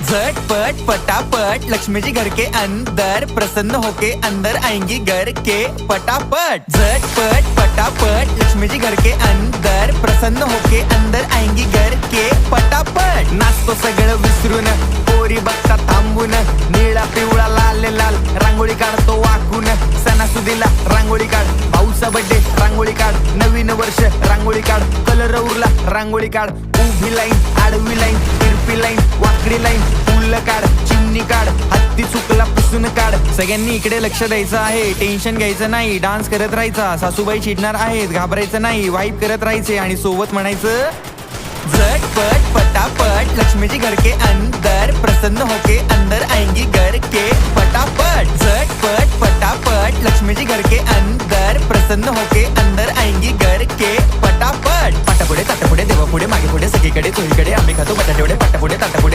झटपट पटापट लक्ष्मी जी घर के अंदर, प्रसन्न होके अंदर आएंगी घर के पटापट। झटपट पटापट लक्ष्मी जी घर के अंदर, प्रसन्न होके अंदर आएंगी घर के पटापट। नाचतो सगळं विसरून, पोरी बघता थांबून, निळा पिवळा लाल लाल रांगोळी काढतो वाकून। सणासुदीला रांगोळी काढ, भाऊचा बर्थडे रांगोळी काढ, नवीन वर्ष रांगोळी काढ, कलर उरला रांगोळी काढ। उभी लाईन, आडवी लाईन, तिरपी लाईन, वाकडी लाईन, फुल काढ, चिमणी काढ, हत्ती चुकला पुसून काढ। सगळ्यांनी इकडे लक्ष द्यायचं आहे, टेन्शन घ्यायचं नाही, डान्स करत राहायचा। सासूबाई चिडणार आहेत, घाबरायचं नाही, वाईप करत राहायचे आणि सोबत म्हणायचं झटपट पटापट लक्ष्मी जी घर के अंदर, प्रसन्न होके अंदर आएंगी घर के पटापट। झटपट पटापट लक्ष्मी जी घर के अंदर, प्रसन्न होके अंदर आएंगी घर के पटापट। पाटापुढे ताटापुढे देवापुढे मागे पुढे सगळीकडे चोहीकडे आम्ही खातो बटाटेवडे, पाटापुढे ताटापुढे